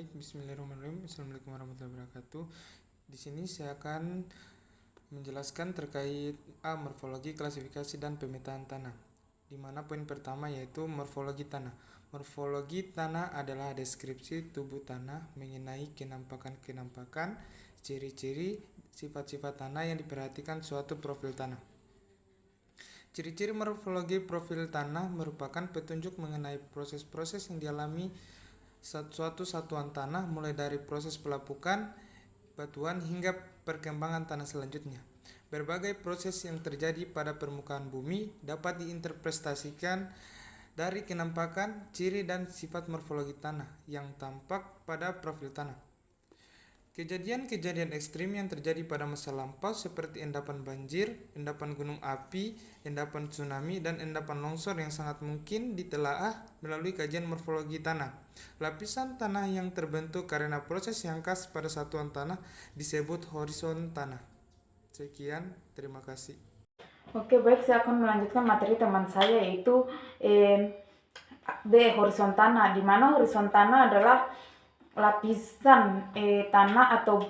Baik, bismillahirrahmanirrahim. Assalamualaikum warahmatullahi wabarakatuh. Di sini saya akan menjelaskan terkait morfologi, klasifikasi, dan pemetaan tanah. Di mana poin pertama yaitu morfologi tanah. Morfologi tanah adalah deskripsi tubuh tanah mengenai kenampakan, ciri-ciri, sifat-sifat tanah yang diperhatikan suatu profil tanah. Ciri-ciri morfologi profil tanah merupakan petunjuk mengenai proses-proses yang dialami suatu satuan tanah, mulai dari proses pelapukan, batuan, hingga perkembangan tanah selanjutnya. Berbagai proses yang terjadi pada permukaan bumi dapat diinterpretasikan dari kenampakan, ciri, dan sifat morfologi tanah yang tampak pada profil tanah. Kejadian-kejadian ekstrim yang terjadi pada masa lampau seperti endapan banjir, endapan gunung api, endapan tsunami, dan endapan longsor yang sangat mungkin ditelaah melalui kajian morfologi tanah. Lapisan tanah yang terbentuk karena proses yang khas pada satuan tanah disebut horizon tanah. Sekian, terima kasih. Oke, baik, saya akan melanjutkan materi teman saya yaitu horizon tanah, di mana horizon tanah adalah lapisan tanah atau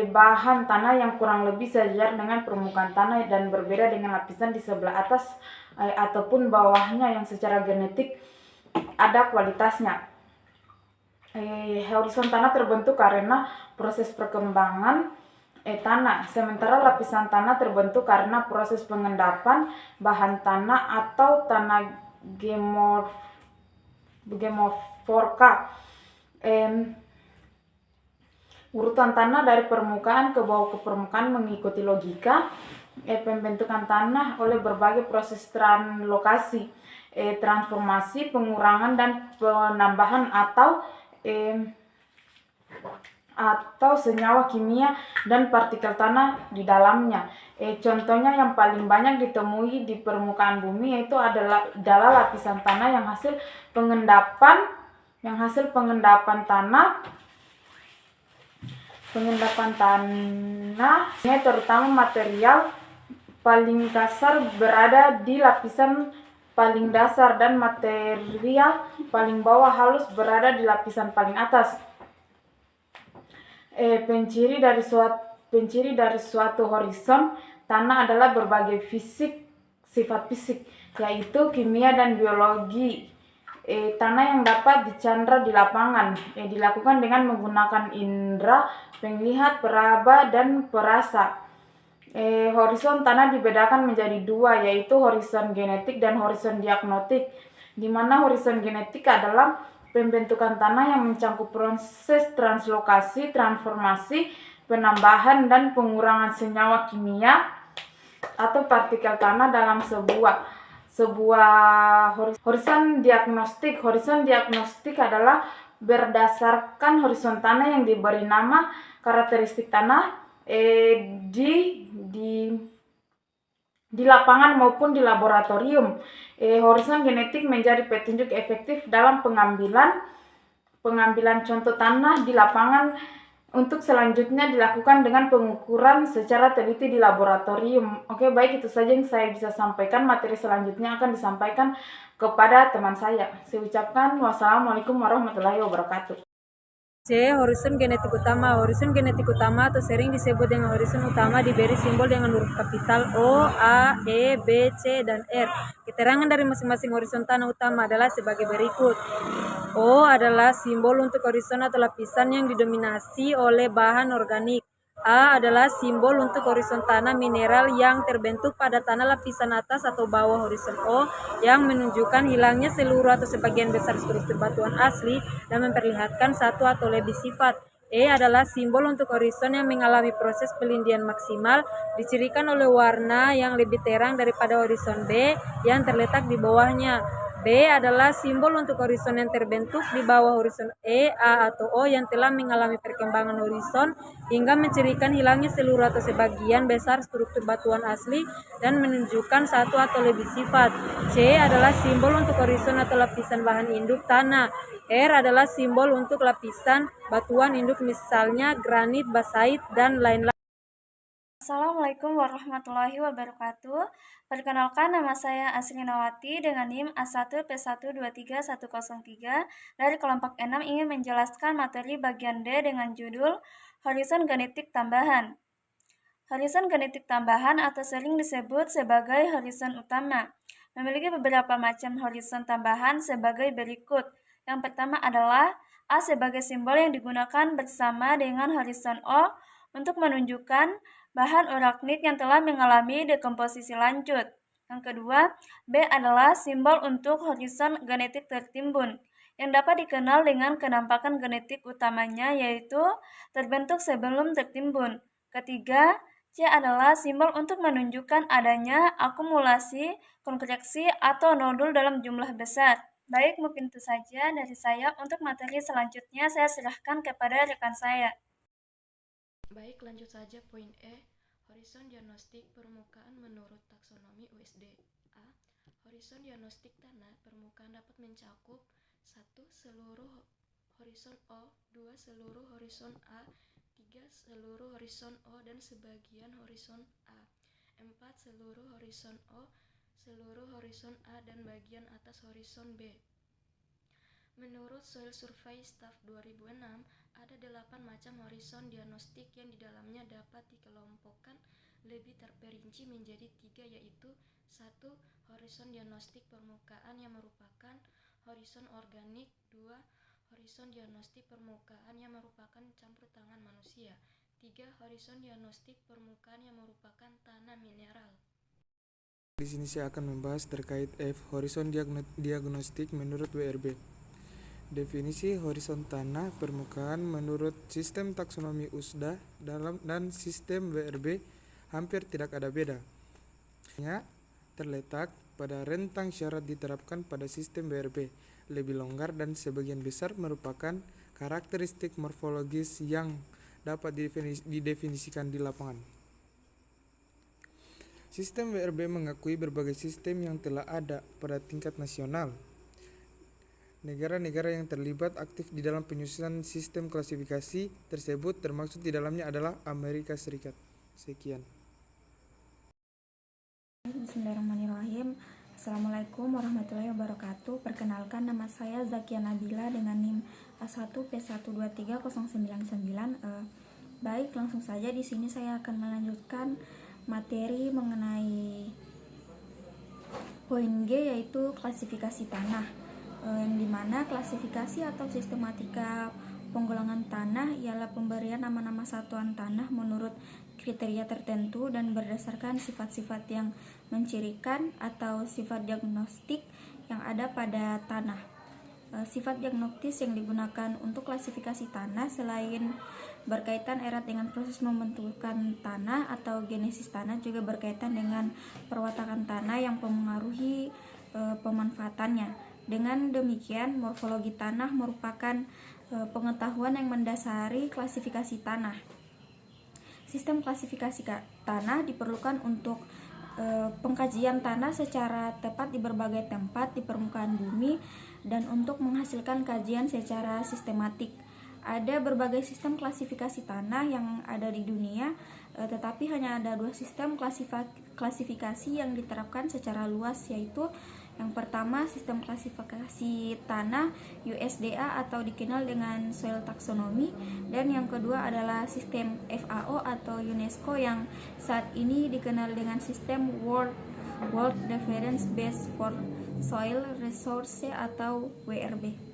bahan tanah yang kurang lebih sejajar dengan permukaan tanah dan berbeda dengan lapisan di sebelah atas ataupun bawahnya yang secara genetik ada kualitasnya. Horizon tanah terbentuk karena proses perkembangan tanah, sementara lapisan tanah terbentuk karena proses pengendapan bahan tanah atau tanah geomorforka. Urutan tanah dari permukaan ke bawah ke permukaan mengikuti logika pembentukan tanah oleh berbagai proses translokasi, transformasi, pengurangan, dan penambahan atau senyawa kimia dan partikel tanah di dalamnya. Contohnya yang paling banyak ditemui di permukaan bumi yaitu adalah lapisan tanah yang hasil pengendapan tanah, terutama material paling kasar berada di lapisan paling dasar dan material paling bawah halus berada di lapisan paling atas. Penciri dari suatu horizon tanah adalah berbagai sifat fisik, yaitu kimia dan biologi tanah yang dapat dicandra di lapangan, dilakukan dengan menggunakan indera penglihat, peraba, dan perasa. Horizon tanah dibedakan menjadi dua, yaitu horizon genetik dan horizon diagnostik, di mana horizon genetik adalah pembentukan tanah yang mencakup proses translokasi, transformasi, penambahan, dan pengurangan senyawa kimia atau partikel tanah dalam sebuah horizon diagnostik. Horizon diagnostik adalah berdasarkan horizon tanah yang diberi nama karakteristik tanah di lapangan maupun di laboratorium. Horizon genetik menjadi petunjuk efektif dalam pengambilan contoh tanah di lapangan untuk selanjutnya dilakukan dengan pengukuran secara teliti di laboratorium. Oke, baik, itu saja yang saya bisa sampaikan. Materi selanjutnya akan disampaikan kepada teman saya. Saya ucapkan wassalamualaikum warahmatullahi wabarakatuh. Horizon genetik utama. Horizon genetik utama atau sering disebut dengan horizon utama diberi simbol dengan huruf kapital O, A, E, B, C, dan R. Keterangan dari masing-masing horizon tanah utama adalah sebagai berikut. O adalah simbol untuk horizon atau lapisan yang didominasi oleh bahan organik. A adalah simbol untuk horizon tanah mineral yang terbentuk pada tanah lapisan atas atau bawah horizon O yang menunjukkan hilangnya seluruh atau sebagian besar struktur batuan asli dan memperlihatkan satu atau lebih sifat. E adalah simbol untuk horizon yang mengalami proses pelindian maksimal, dicirikan oleh warna yang lebih terang daripada horizon B yang terletak di bawahnya. B adalah simbol untuk horizon yang terbentuk di bawah horizon E, A, atau O yang telah mengalami perkembangan horizon hingga mencirikan hilangnya seluruh atau sebagian besar struktur batuan asli dan menunjukkan satu atau lebih sifat. C adalah simbol untuk horizon atau lapisan bahan induk tanah. R adalah simbol untuk lapisan batuan induk misalnya granit, basait, dan lain-lain. Assalamualaikum warahmatullahi wabarakatuh. Perkenalkan, nama saya Asrinawati dengan NIM A1P1231103 dari kelompok 6 ingin menjelaskan materi bagian D dengan judul Horizon Genetik Tambahan. Horizon genetik tambahan atau sering disebut sebagai horizon utama memiliki beberapa macam horizon tambahan sebagai berikut. Yang pertama adalah A sebagai simbol yang digunakan bersama dengan horizon O untuk menunjukkan bahan uraknit yang telah mengalami dekomposisi lanjut. Yang kedua, B adalah simbol untuk horizon genetik tertimbun yang dapat dikenal dengan kenampakan genetik utamanya yaitu terbentuk sebelum tertimbun. Ketiga, C adalah simbol untuk menunjukkan adanya akumulasi, kontraksi, atau nodul dalam jumlah besar. Baik, mungkin itu saja dari saya. Untuk materi selanjutnya saya serahkan kepada rekan saya. Baik, lanjut saja poin E. Horizon diagnostik permukaan menurut taksonomi USD. A. Horizon diagnostik tanah permukaan dapat mencakup 1. Seluruh horizon O, 2. Seluruh horizon A, 3. Seluruh horizon O dan sebagian horizon A, 4. Seluruh horizon O, seluruh horizon A dan bagian atas horizon B. Menurut Soil Survey Staff 2006, ada 8 macam horizon diagnostik yang di dalamnya dapat dikelompokkan lebih terperinci menjadi 3 yaitu 1. Horizon diagnostik permukaan yang merupakan horizon organik, 2. Horizon diagnostik permukaan yang merupakan campur tangan manusia, 3. Horizon diagnostik permukaan yang merupakan tanah mineral. Di sini saya akan membahas terkait F, horizon diagnostik menurut WRB. Definisi horizon tanah permukaan menurut sistem taksonomi USDA dan sistem WRB hampir tidak ada beda. Hanya terletak pada rentang syarat diterapkan pada sistem WRB, lebih longgar dan sebagian besar merupakan karakteristik morfologis yang dapat didefinisikan di lapangan. Sistem WRB mengakui berbagai sistem yang telah ada pada tingkat nasional. Negara-negara yang terlibat aktif di dalam penyusunan sistem klasifikasi tersebut termaksud di dalamnya adalah Amerika Serikat. Sekian. Bismillahirrahmanirrahim. Assalamualaikum warahmatullahi wabarakatuh. Perkenalkan, nama saya Zakia Nabila dengan NIM A1P1231099. Baik, langsung saja di sini saya akan melanjutkan materi mengenai poin G yaitu klasifikasi tanah. Yang dimana klasifikasi atau sistematika penggolongan tanah ialah pemberian nama-nama satuan tanah menurut kriteria tertentu dan berdasarkan sifat-sifat yang mencirikan atau sifat diagnostik yang ada pada tanah. Sifat diagnostis yang digunakan untuk klasifikasi tanah selain berkaitan erat dengan proses pembentukan tanah atau genesis tanah juga berkaitan dengan perwatakan tanah yang mempengaruhi pemanfaatannya. Dengan demikian, morfologi tanah merupakan pengetahuan yang mendasari klasifikasi tanah. Sistem klasifikasi tanah diperlukan untuk pengkajian tanah secara tepat di berbagai tempat di permukaan bumi dan untuk menghasilkan kajian secara sistematik. Ada berbagai sistem klasifikasi tanah yang ada di dunia, tetapi hanya ada 2 sistem klasifikasi yang diterapkan secara luas, yaitu yang pertama sistem klasifikasi tanah USDA atau dikenal dengan soil taxonomy, dan yang kedua adalah sistem FAO atau UNESCO yang saat ini dikenal dengan sistem World Reference Base for Soil Resources atau WRB.